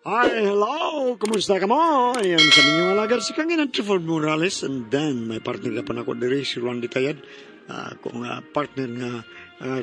Hi, hello! Kumusta ka mo? Ayan, sa inyong alagad si Kanginan Triford Morales and then may partner na pa na ako diri si Randy Tayad. Kung partner nga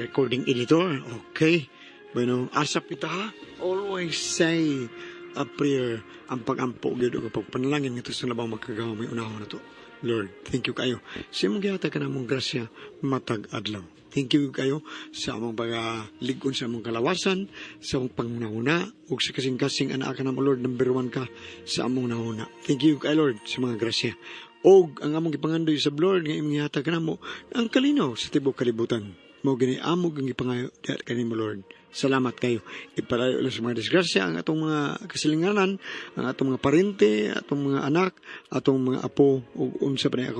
recording editor. Okay. Bueno, asap kita ha. Always say a prayer. Ang pag-ampo gito kapag panalangin nga ito sa labang magkagawa may unahon na to. Lord, thank you kayo. Sa mong gihata ka na mong grasya matag adlaw. Thank you kayo sa among pag-ligon sa among kalawasan, sa among pangunahuna, ug sa kasing-kasing anak ka na mo, Lord, number 1 ka sa among nahuna. Thank you kay Lord sa mga grasya. Og ang among gipangandoy sa Lord, nga imong gihatag ka na mo, ang kalinaw sa tibok kalibutan. Mo gini amog ang gipangayo diha kanimo, Lord. Salamat kayo. Ipalayo lang sa mga disgrasya ang atong mga kasilinganan, ang atong mga parente, atong mga anak, atong mga apo, ug unsa pa na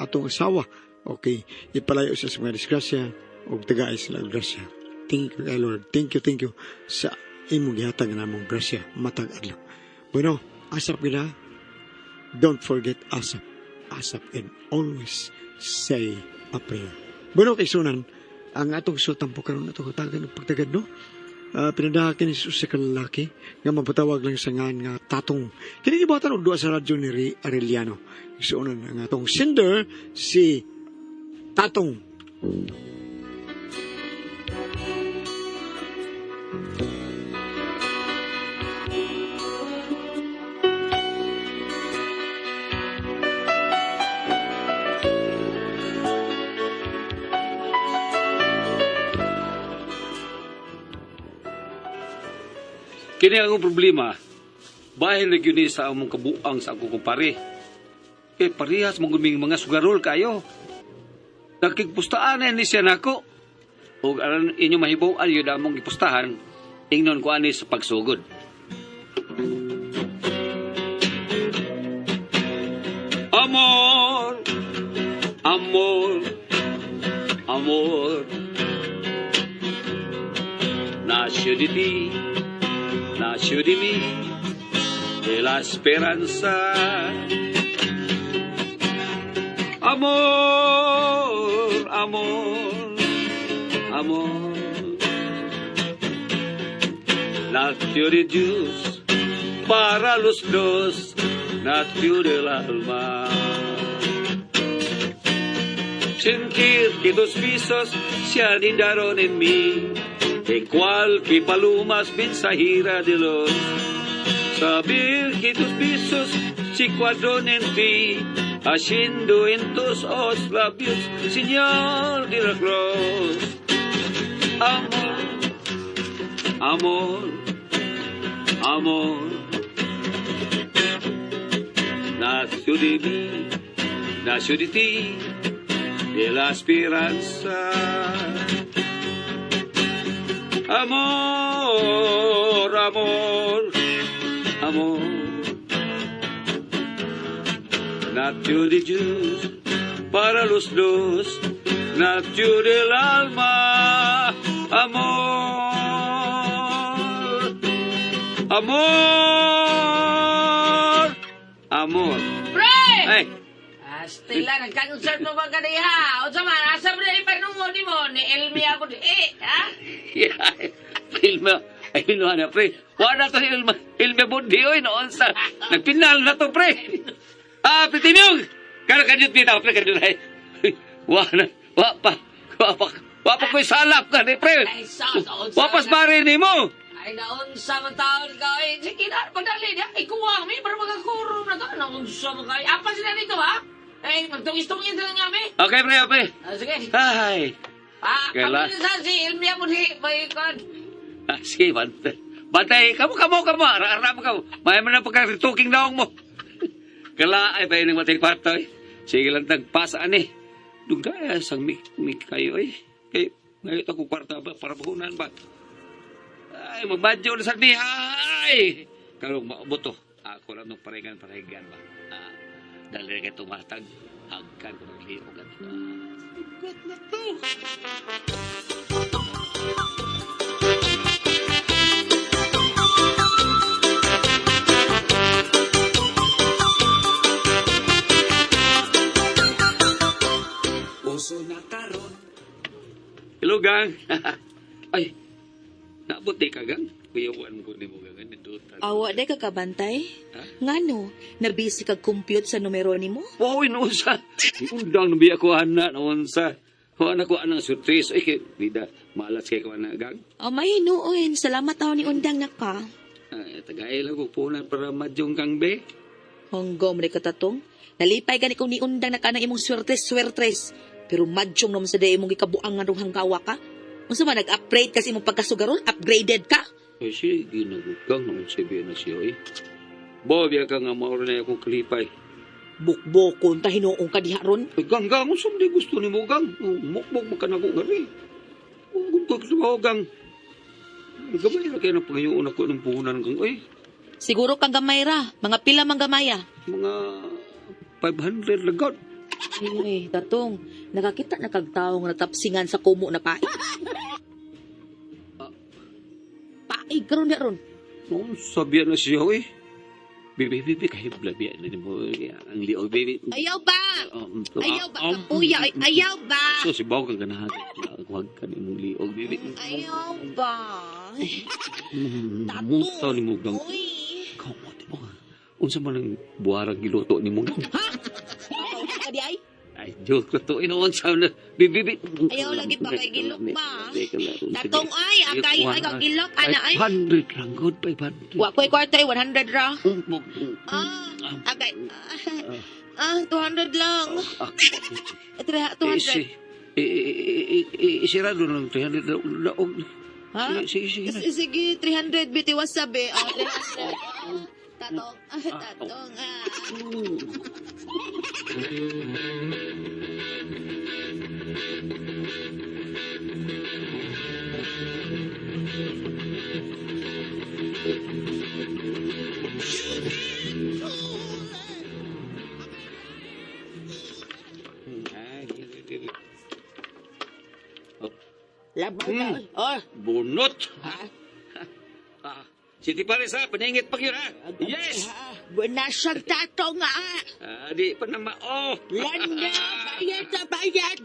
atong asawa. Okay, ipalayo sa mga disgrasya ug tagaay sila grasya. Thank you, Lord. Thank you sa imong gihatag namong grasya matag adlaw. Bueno, asap gina. Don't forget asap. Asap and always say a prayer. Bueno, kay sunan, ang atong sultan po karon atong katagan ng pagtagad, no? Pinadahakin ni Jesus sa kalalaki nga mapatawag lang sa ngan nga tatong. Kini gibatan og duha sa radyo ni Arellano. Isuunan ang atong sender si Tatong. Kini ang problema. Bahin na yun sa among kabuang sa akong kumpare. Parehas mong guming mga sugarol kayo. Nakikpustaan ni siya nako. O aron inyo mahibaw ayo da mong ipustahan, ingnon ko ani sa pagsugod. Amor, amor, amor. Nació de mí, de la esperanza. Amor, amor, amor. Nació de Dios para los dos, nació del alma. Sentir que 2 pisos se anidaron en mí, igual que palomas mensajera de los. Saber que 2 pisos se cuadron en ti, haciendo en tus ojos labios señal de la cruz. Amor, amor, amor. Nació de mí, nació de ti, de la esperanza. Amor, amor, amor. Nació de Dios para los dos, nació del alma. Amor, amor, amor. Pre! Ay, Astila, nagkansar mo ba ka diha? O sa man, asa mo na ipanungo ni mo, ni Elmi ako di, ha? Ilma, ay inuha na, pre. Wala to si Ilma Bundi, oy, noon sa, nagpinal na to, pre. Pritinyong! Kano kanyot dito, pre, kanyot ay. Wapa ko'y salap ka, ni, pre. Ay, sos, Wapas pare ni mo. Ay, naunsa man taon ka, eh. Sige na, pagdali niya. Ay, kuwang mi, para magkakurom na to. Naunsa mo kayo. Apa sila dito, ha? Ay, magtungis-tungis na lang kami. Okay, pre, pre. Sige. Ay. Kaila. Kami na si Elmi ako di, may ikon. Sige, bantay. Bantay, kamo. Ara mo kamo. May man na pagka-talking daong mo. Kala, ay, bayan ng matay kwarta, eh. Sige lang tagpasaan, eh. Dugdaya, sang mik kayo, eh. Kaya, ngayon ako kwarta ba, para bahunan ba? Ay, magbadyo na sa ay! Karong maabot to. Ako lang nung paregan ba? Dali ka tumatag. Hagkan ko ng liyo. Ugat na to. Puso na karon. Hello, gang. Ay, naabot di ka, gang? Kuyawan ko ni mo ganyan dutan. Awa day ka kabantay? Ha? Ngano, nabisi kag compute sa numero nimo? Wow, inuunsa. Undang nabi ako ana, naunsa. Wala ko anang surprise. Ay, kay, bida, malas kay ko na gang. O may hinuon, salamat ako ni undang na ka. Ay, tagay lang ko punan para madyong kang be. Honggom rin katatong. Nalipay gani kong ni undang na ka ng imong swertes. Pero madyong naman sa day imong ikabuangan rong hanggawa ka. Unsa man nag-upgrade kasi imong pagkasugaron, upgraded ka. Ay, siya, ginagugang naman sabihin na siya, eh. Bobya ka nga mauro na akong kalipay. Bukbukon ta hinuong ka diha ron. Ay, gang, unsa man di gusto ni mo, gang. Mukbog makanago nga rin. Kung gusto mo, gang. Gamay na kayo ng pangayoon ako ng puhunan, gang. Ay, Siguro kang gamay ra, mga pila mang gamaya. mga 500 lagod. Ay, tatong, nakakita na kag taong natapsingan sa kumo na paig. Paig karon na ron. Noon, sabihan na siya, eh. Bibi, kahit blabian na ni mo. Ang liog, baby. Ayaw ba? Ayaw ba? Kapuya, ayaw ba? So, si Bao kang ganahan. Huwag ka ni mong liog, baby. Ayaw ba? Muntaw ni mo, gang. Uy. Ikaw mo, di mo. Unsa man ang buwarang giluto ni mo, gang. Ha? Makauna ka di ay? Ay, joke na to. Inoon sa na. Bibi. Ayaw lagi pa kay gilok ba? Tatong Tatong ay, akayo ay kag gilok, ana ay. 500 lang, good. 500. Wa ko'y kwarta ay 100 ra. Agay. 200 lang. 200. Isirado lang 300 laog. Ha? Sige na. Sige, 300 biti wasabi. 300. Tatong. Tatong. Laban ka. Oh. Bunot. Ha? Siti Pares ha, paningit pa yun ha. Yes! Bunasyag tato nga. Di pa na mao. Landa, bayad na bayad.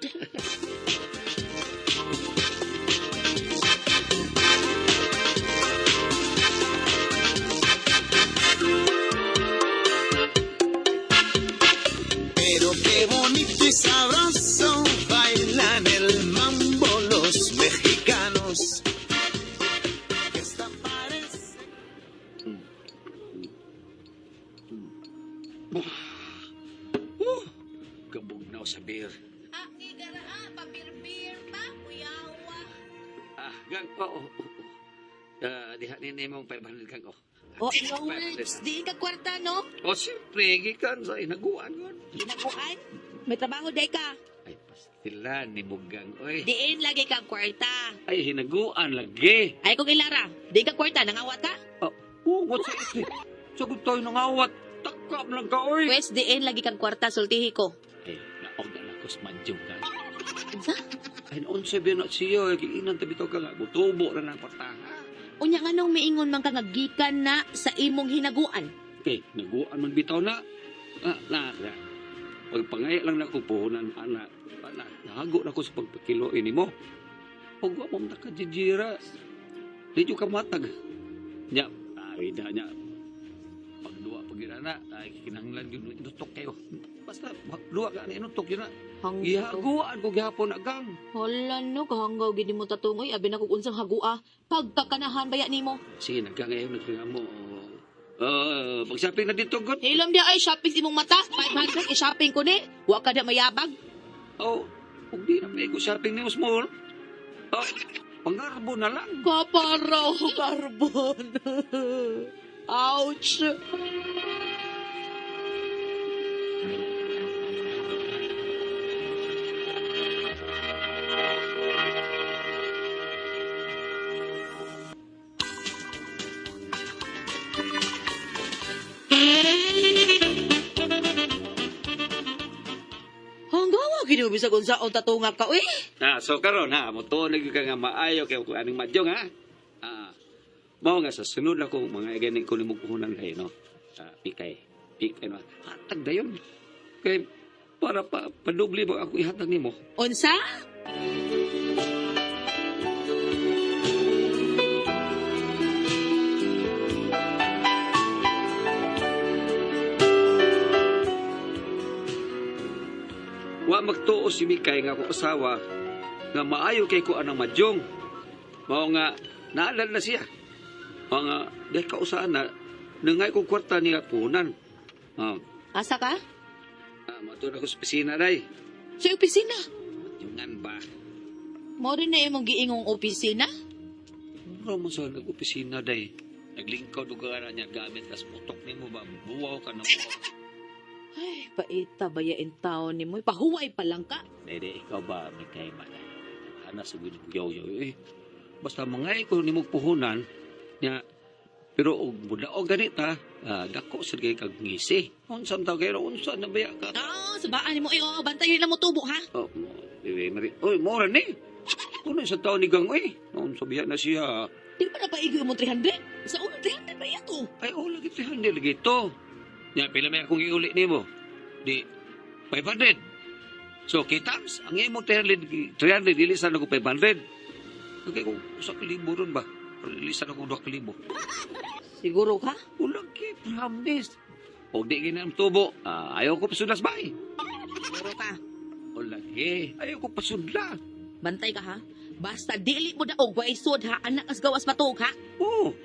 Pero qué bonito y sabroso bailan el mambo los mexicanos. Que hasta parece. Gabog na ako sa beer. Igara, pabirbir pa, kuyawa. Gang, diha ni mong 500 gang, Oh, no words. Di ka kwarta, no? Siyempre, gikan sa inaguan yun. Ginakuan? May trabaho, day ka. Ay, pastilan ni Bugang, oy. Diin lagi kang kwarta. Ay, hinaguan lagi. Ay, kung ilara, di ka kwarta, nangawat ka? What's it? Sagot tayo ng awat. Takap lang ka, oy. Pwes, diin lagi kang kwarta, sultihi ko. Ay, naog na ko sa manjong ka. Unsa? Ay, noon sabi na siya, kiinan tabi ka nga, butubo na ng pataha. Unya nga nung miingon man ka ngagikan na sa imong hinaguan. Okay, naguan man bitaw na. Pagpangaya lang na ko puhunan, anak. Nahago na ko sa pagpakiloin ni mo. Pag mo nakajijira, di ka matag. Nya, ay na nya. Pagduwa pagirana, ay kinahanglan yun, inutok kayo. Basta, duwa ka na inutok yun na. Gihaguan ko gihapon na gang. Hala no, kahanggaw gini mo tatungoy, abi na kung unsang hagua. Pagkakanahan baya nimo. Sige, nagkangayon, nagkangayon mo. Pag-shopping na dito, God. Hilom dia ay shopping sa imong mata. 500 i-shopping ko ni. Wa ka da mayabag. Kung di na may ko shopping ni small. Pangarbo na lang. Kaparaw carbon. Ouch. Hanggawa ginubisa kung saan tatunga ka, uy. So karon ha, motunog ka nga maayo kay kung aning madyong ha. Mao nga sa sunod na ko mga ganing ko nimo kuhunan kay no. Pikay no. Hatag dayon. Kay para padubli ba ako ihatag nimo. Unsa? Wa magtuo si Mikay nga akong asawa nga maayo kay ko anang madyong. Mao nga naalala na siya. Mao nga dahil kausaan na nangay kong kwarta niya punan. Asa ka? Matulog ako sa opisina day. Sa opisina. Madyongan ba? Mo rin na imong giingong opisina? Mura mo sa nag-opisina day. Naglingkod o ka niya gamit as putok ni mo ba? Buwaw ka na buwaw. Ay, paita bayain taon ni mo. Pahuway pa lang ka. Dede, ikaw ba may kay manay? Hana sa yaw-yaw eh. Basta mga ko ni mo puhunan niya. Pero og buda o ganita, dako sa kay kag ngisi. Unsam taw kay unsa na baya ka? Sabaan ni mo. Bantayin lang mo tubo, ha? Oh, oy, mora ni. Kuno sa taon ni Gang oy. Noon sabihan na siya. Di ba na paigoy mo 300? Sa unang 300 ba yato? Ay, lagi 300 lagi to. Nya pila may akong iuli nimo. Di 500. So kitams ang imo 300 dili sa ako 500. Okay ko sa kalibo ron ba? Lilisan ako 2,000. Siguro ka? Ulang ki, promise. O di ginam tubo, ayaw ko pasulas ba eh. Siguro ka. O lagi, ayaw ko pasudla. Bantay ka, ha? Basta dili mo daog wa isod, ha? Anak as gawas matog, ha? Oo.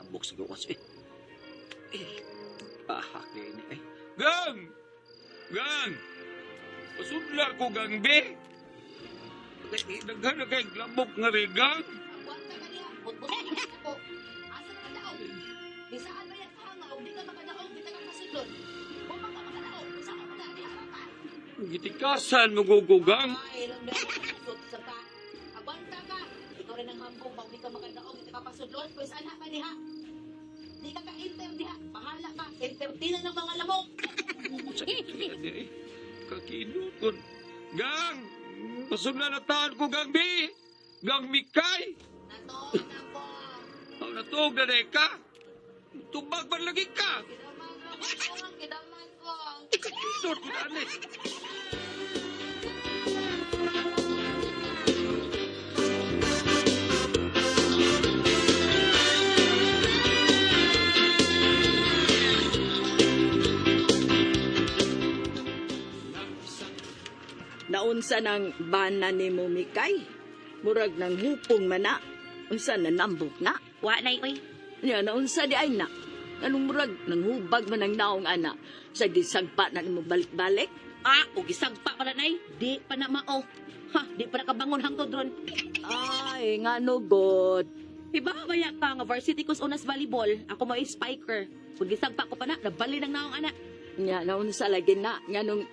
Ambok sa gawas eh. Ahak na ini eh. Gang! Gang! Pasudla ko, Gang B. Daghan na kay lambok nga rin, Gang. Wanta ka niya. Butbutin ako. Asa na daog? Di saan ba yan hangaw? Di ka makadaog, di ka kasidlon. Kung ka makadaog, di saan ka di harapan. Gitikasan mo, Gugugang. Ay, lang na yung sa ka. Abanta ka. Ikaw rin ang hambong pag di ka makadaog, di ka pasidlon. Pues anak ka niha. Di ka ka-enter diha. Bahala ka. Entertinan ng mga lamok. Kakinukon. Gang! Pasudla na taon ko, Gang B. Gang Mikay. Natoon ako. Natuog na rin ka. Tubag ba lagi ka? Kidaman ko. Sort ko na eh. Naunsa ng bana ni mo Mikay? Murag ng hupong mana. Unsa na nambok na? Wa na oy. Nya naunsa di ay na. Anong murag nang hubag man ang naong ana. Sa gisagpa na mo balik-balik. Og isagpa pala nay. Di pa na mao. Ha, di pa nakabangon hangtod ron. Ay, nga no god. Ibabaya ka nga varsity kus unas volleyball. Ako mo spiker. Kung gisagpa ko pa na, nabali ng naong anak. Nya naunsa lagi na. Nga nung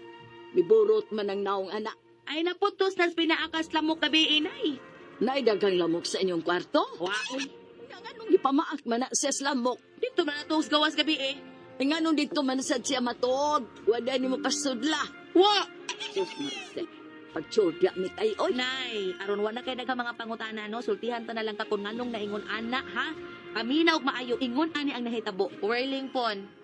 miburot man ang naong ana. Ay naputos nas pinaakas lamok gabi inay. Naidagang lamok sa inyong kwarto? Wa oy. Nga nung ipamaak man na siya sa lamok. Dito man natong gawas gabi eh. Nga nung dito man sad siya matod. Wala ni mo pasudla. Wa! Sus Marcel. Pagtsudya mi kay oy. Nay, aron wa na kay daghang mga pangutana no, sultihan ta na lang ka kung nganong naingon ana ha. Kami na og maayo ingon ani ang nahitabo. Whirling pon.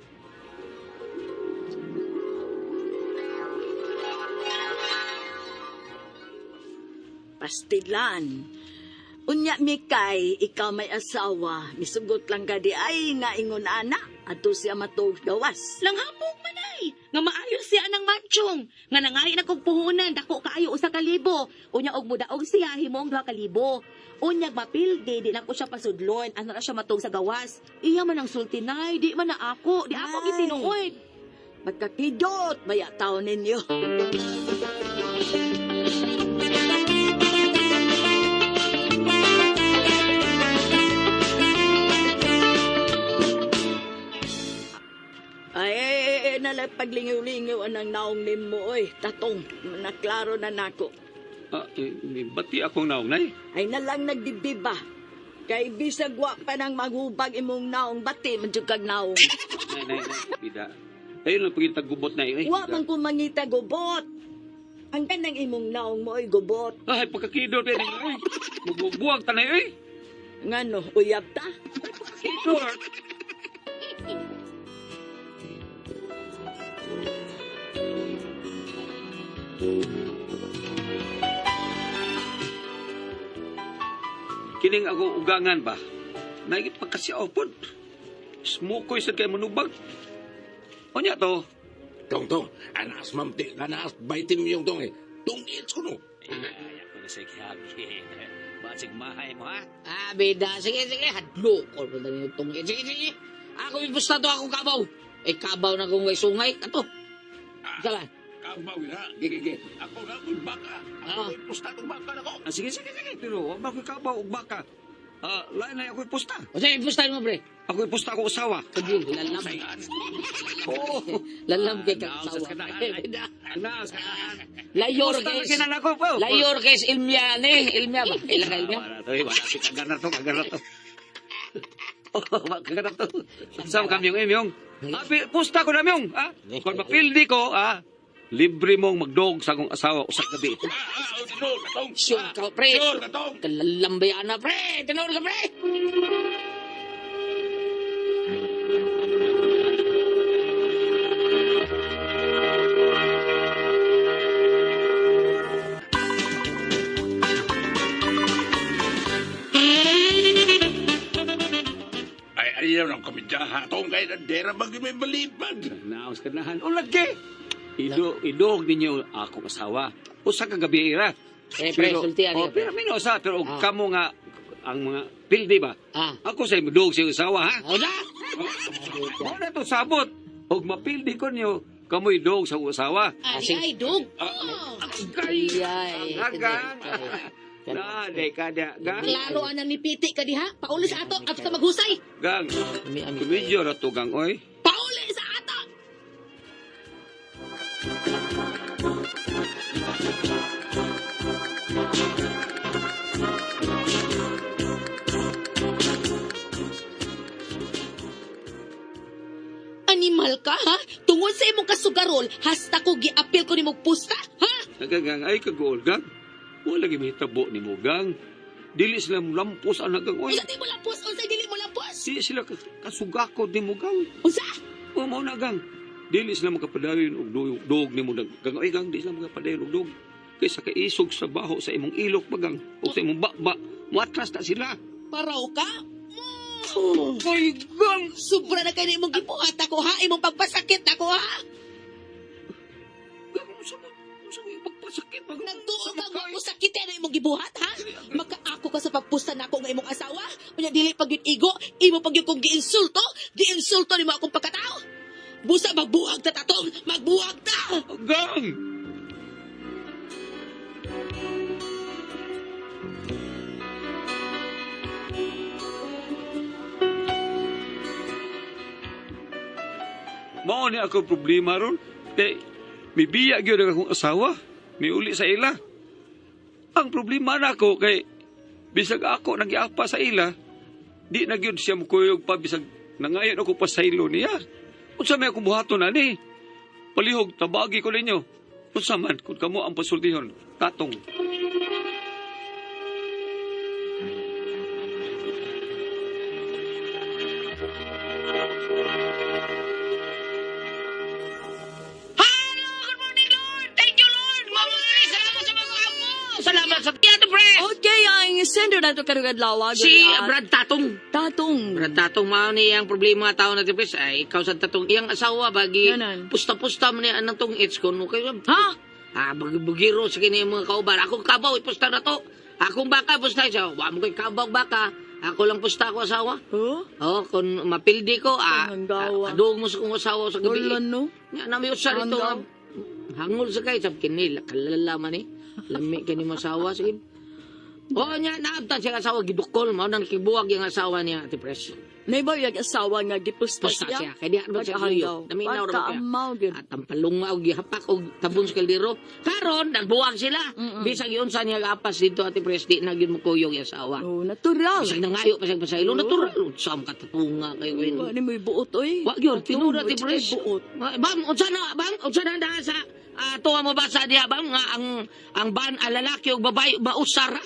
Pastilan. Unya Mikay, ikaw may asawa. Misugot lang ka di ay nga ingon ana. Ato siya matog gawas. Langhapog manay, nga maayo siya anang matchong. Nga nangahi na kog puhunan, dako kaayo usa ka libo. Unya og mudaog siya himong 2,000. Unyag mapilde, di na ko siya pasudlon. Ano na siya matog sa gawas. Iya man ang sulti nay, di man na ako. Di ako Ay. gitinuod. Magkakidot, baya taon ninyo. Ay, nalang paglingaw-lingaw anang naong nimo, oy. Tatong, naklaro na nako. Bati akong naong nay. Ay nalang nagdibiba. Kay bisag wa pa nang maghubag imong naong bati, manjugag naong. Nay, bida. Ayun lang pagkita gubot na eh. Wa man ko mangita gubot. Ang kanang imong naong mo ay gubot. Ay, pagkakidot eh. Ay, magbubuwag ta na eh. Ngano, uyab ta? Pagkakidot. Kining ako ugangan ba? Naigit pagkasyaw po. Smokoy sa kay manubag. O niya to, Tong, anas mamti, anas baitin mo yung tong eh. Tong it's ko no. ay, ako na sa kihagi. Basig mahay mo, ha? Bida. Sige. Hadlo. Or pa dali itong. Sige. Ako ipusta to akong kabaw. Kabaw na kung may sungay. Kato. Kala. Kabaw na, gigigi. Ako na, baka. Ako pusta tong baka na ko. Sige. Pero, wag ba ko ikabaw og baka? Lain na ako ipusta. O sige, ipusta mo, pre. Ako ipusta ko usawa. Sige, lalam. Oo. Lalam kay Nausas kasawa. ka na. Nausas ka na. Layor Pusta na kes. kinan ako po. Layor kes Ilmia ni. Ilmia ba? Ilang ka Ilmia? Wala si kagana to. Kagana to. Saan kami yung. Pusta ko na yung. Kung mapildi ko, libre mong magdog sa akong asawa usak gabi. Tinor ka tong. Sure ka, pre. Sure ka tong. Kalalambayan na, pre. Tinor ka, pre. Ay, ayaw ng komedyaha. Tong kay dera bagi may balipad. Naos ka nahan. O lagi. Idog ninyo akong asawa. Usak ka gabi ira. Pre, sultihan niya, pre. Pero minosa. Pero kamo nga ang mga pildi ba? Ako sa imudog siya asawa, ha? O na. Mo na to sabot. Og mapildi ko niyo, kamoy dog sa usawa. Ay, dog. Iyay. Gagang. Na, kada. Gang. Klaro anang nipiti ka diha. Pauli sa ato, at ka maghusay. Gang. Ami. Kumidyo na to, gang, oy. Pauli sa ato. Animal ka, ha? Tungod sa imong kasugarol, hasta ko giapil ko ni mong pusta, ha? Nagagang, ay kagol, gang. Wala gimihitabo ni mo, gang. Dili sila lampos ang nagang, oy. Usa di mo lampos, unsay dili mo lampos? Di sila kasugako ni mo, gang. Usa? O mo na, gang. Dili sila makapadayon og dog ni mo, gang. Ay, gang, di sila makapadayon og dog. Kaysa kaisog sa baho sa imong ilok, bagang. O sa imong bakba. Muatras na sila. Paraw ka? Ay, gang. Sobra na kayo na imong gibuhat ako, ha? Imong pagpasakit ako, ha? Gang, sa mo pagpasakit, bagang. Nagtuog ang mo sakit na imong gibuhat, ha? Makaako ka sa pagpusta na ako ng imong asawa? Unya dili pag yun igo, imo pag yun kong giinsulto ni mo akong pagkatao. Busa magbuhag ta tatong, magbuhag ta! Gang! Mao ni ako problema ron. Kay may biya gyud ang akong asawa. May uli sa ila. Ang problema na ako kay bisag ako nagiapa sa ila, di na gyud siya mukuyog pa bisag nangayon ako pa sa ilo niya. Unsa may akong buhaton ani? Palihog tabagi ko ninyo. Unsa man kun kamo ang pasultihon? Tatong. Good morning, Lord. Thank you, Lord. Salamat sa mga amo. Salamat sa tiyato, pre. Okay, ang sender na ito karugad lawag. Si Brad Tatong. Tatong. Brad Tatong, mao ni ang problema tao na tipis. Ay, ikaw sa Tatong. Iyang asawa, bagi Ganon. pusta-pusta mo niya anang tong it's ko. No, kayo, Ha? bugiro sa kini mga kauban. Akong kabaw, ipusta na to. Akong baka, pusta siya. Wa mo ko'y kabaw baka. Ako lang pusta ko asawa. Huh? Oh, kung mapildi ko, Panghanggawa. adong mo sa kong asawa sa gabi. Wala, no? Nga namin usar ito. Hanggaw. Hangol sa kayo. Sabi kinil, kalalaman eh. Lami ka ni masawa. Sige. Oo niya, naabtan siya asawa. Gidukol. Mao nang kibuwag yung asawa niya, Ate Pres. Naibaw yung asawa nga gipusta Pusta siya. siya. Kaya di ano siya suyo. Naminaw ra kaya. Pagkaamaw, gid. At ang palunga o gihapak o tabon sa kaldero. Karon, nagbuwag sila. Bisag yun sa niya gapas dito, Ate Pres. Di na yun mo kuyog yung asawa. Oh, natural. Bisag nangayo pa siya pasaylo. Natural. Sam katapunga kayo. Ano mo buot, oy? Wag yun, tinura, Ate Pres. Buot. Bang, unsa na da sa tuwa mo ba sa diha bang nga ang ban lalaki o babae mausara?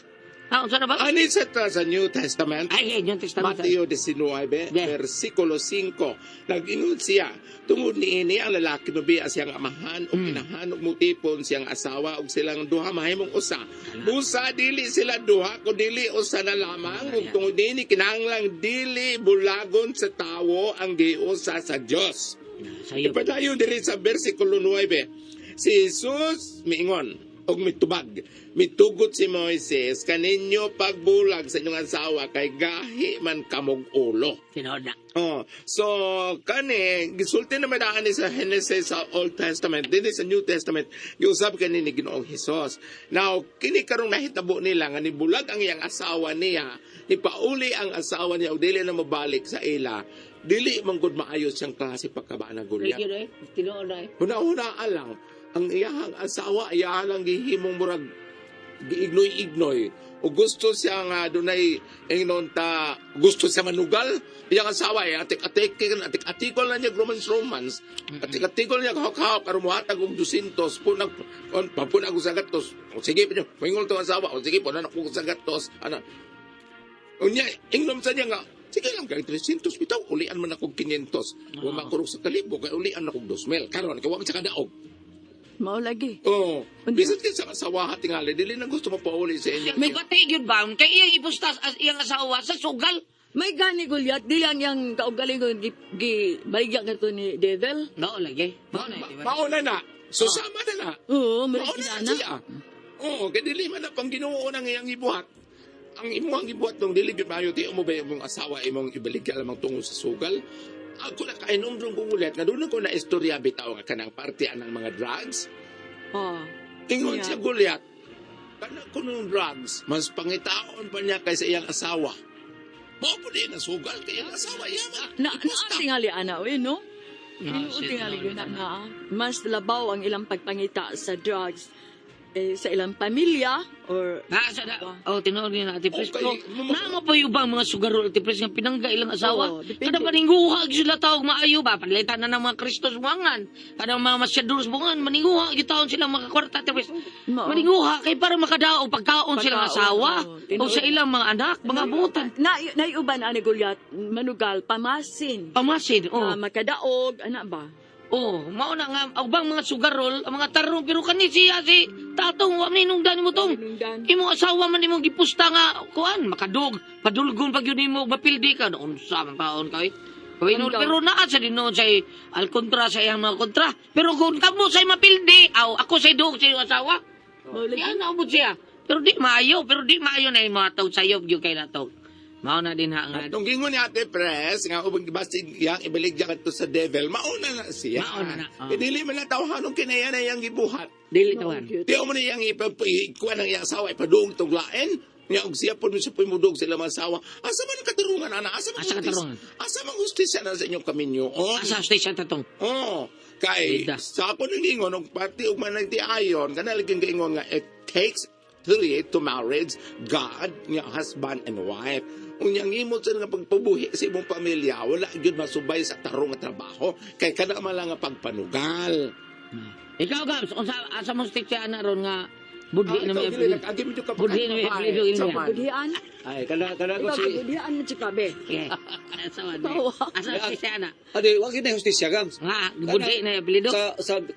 Saan na ba? Ani sa New Testament, Ay, yung testamento. Mateo 19, Yeah. versikulo 5. Nag-ingon siya, tungod ni ini ang lalaki no biya siyang amahan o kinahan og mutipon siyang asawa og silang duha mahimong usa. Busa dili sila duha ko dili usa na lamang ug tungod ni kinahanglang dili bulagon sa tawo ang giusa sa Dios. Sa'yo. Ipadayon diri sa versikulo 9. Si Jesus miingon og mitubag. Mitugot si Moises kaninyo pagbulag sa inyong asawa kay gahi man kamog ulo. Tinood na. Oh, so kani gisulti na madaan ni sa Genesis sa Old Testament, dinhi sa New Testament, giusab kani ni Ginoong Hesus. Now, kini karong nahitabo nila nga nibulag ang iyang asawa niya, ipauli ang asawa niya ug dili na mabalik sa ila. Dili man gud maayo siyang klase pagkabaan na Goliath. Sige, tinood na. Una-una lang, ang iyahang asawa, iyahan lang gihimong murag giignoy-ignoy. O gusto siya nga dunay ingnon ta gusto siya manugal. Iyang asawa atik-atikol na niya romance. Atik-atikol niya kahok-kahok karon mohatag og 200 punag papunag og sa gatos. O sige pa niyo, moingol to asawa. O sige po na ko sa gatos. Ana. Unya ingnom sa niya nga sige lang kay 300 bitaw ulian man ako 500. Wa makurog sa kalibo kay ulian ako 2,000. Karon kay wa man siya kadaog. Mao lagi. Oh, bisan kay sa asawa tingali dili na gusto mo pauli sa inyo. May batigyon ba? Kay iyang ipustas as iyang asawa sa sugal. May gani Goliath, di lang yang kaugalingon gi baligya ka to ni devil. No, lagi. Mao na, di ba? Mauna na. Susama na na. Oo, Mauna maligya na na. siya. Oo, kaya dili man na pang Ginoo nang iyang ibuhat. Ang imong gibuhat nung dili gyud maayo ti mo ba imong asawa imong ibaligya lamang tungo sa sugal. Ako na kainom dong kugulet nga doon ko na istorya bitaw nga kanang partian ng mga drugs. Oh. Ingon Yeah. siya Goliath. Kana ko nung drugs, mas pangitaon pa niya kaysa iyang asawa. Mao po din na sugal kay iyang asawa yaman. Na tingali ana we no? No, shit, Tingali no, gyud na mas labaw ang ilang pagpangita sa drugs sa ilang pamilya or Nasa na. Oh, tinood ni na Ate Pres. Okay, Oh, nama pa yung bang mga sugarol Ate Pres nga pinangga ilang asawa. Oo, depende. Kada maningguha sila tawag maayo ba? Panlitan na ng mga Kristos bungan. Kada mga masyaduros bungan maningguha gitaon sila mga kwarta Ate Pres. Oo. Maningguha kay para makadao pagkaon silang Pagkaon, asawa o oo. sa ilang mga anak, mga butan. Naiuban ani Goliath manugal pamasin. Pamasid. Oh. Makadaog ana ba? Oh, mao na nga ubang mga sugarol, ang mga tarong pero kani siya si tatong wa minungdan mo tong. Minungdan. Imong asawa man imong gipusta nga kuan makadug, padulgon pag yun nimo mapildi ka unsa man paon kay. Kawin pero naa sa dinon say al kontra sa iyang mga kontra. Pero kung kamo say mapildi, ako say dug sa iyong asawa. Oh, lagi. Yan naubod siya. Pero di maayo na yung mga tawag sayo gyud kay natog. Mao na din ha nga. Nung gingon ni Ate Pres, nga ubang gibasig yang ibaligya kadto sa devil, mauna na siya. Mauna na, oh. E dili man natawhanong kinaya na yang gibuhat. Dili tawan. Di mo na yang ikuha ng iyang asawa, ipadung tuglaen. Nga og siya po siya mudog sila mga asawa. Asa man katarungan ana? Asa man Asa hustis? katarungan? Asa man hustisya na sa inyong kaminyo? Oh. Asa station tatong. Oh, kay Ida. sa ako nang ingon og pati og man nagtiayon kana laging giingon nga it takes to marriage God nga husband and wife. Unyang imot sa nga pagpabuhi sa imong pamilya, wala gyud masubay sa tarong nga trabaho kay kana man lang nga pagpanugal. Ikaw Gabs, asa mo stick siya na ron nga budhi na may ikaw, apelido. agi mo ka Budhi na may apelido ini yan. Budian. Ay, kana ko Ikaw si... budian mo chika be. Okay. Asa man. Tawa. Asa stick siya na. Adi, wag na hustisya, Gams. Nga, budhi na may apelido.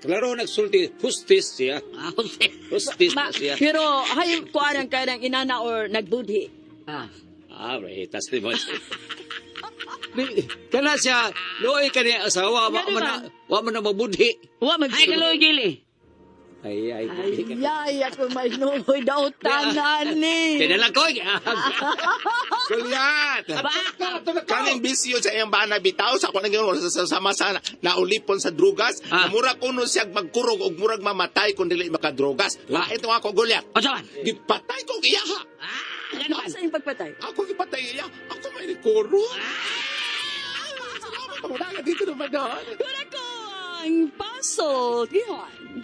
Klaro nagsulti, hustis siya. Jose. Hustis na siya. Pero hay kuan ang kanang inana or nagbudhi. Ah. Ah, may tas di mo siya. Kana siya, looy ka niya asawa, wa man na mabudhi. Wa man. Ay kaloy gili. Ay, Ay, ako may nuhoy daw tanan ni. Kinalang ko. Goliath! Kaning bisyo sa iyang bana bitaw sa ako nang sama sa naulipon sa drugas, murag kuno siya magkurog og murag mamatay kung dili makadrugas. Lain to ako Goliath. O saman. Gipatay ko iyaha. Ganon. Sa iyong pagpatay. Ako gipatay iya. Ako may kurog. Salamat ako na dito naman doon. Kuna ko ang paso. Gihan.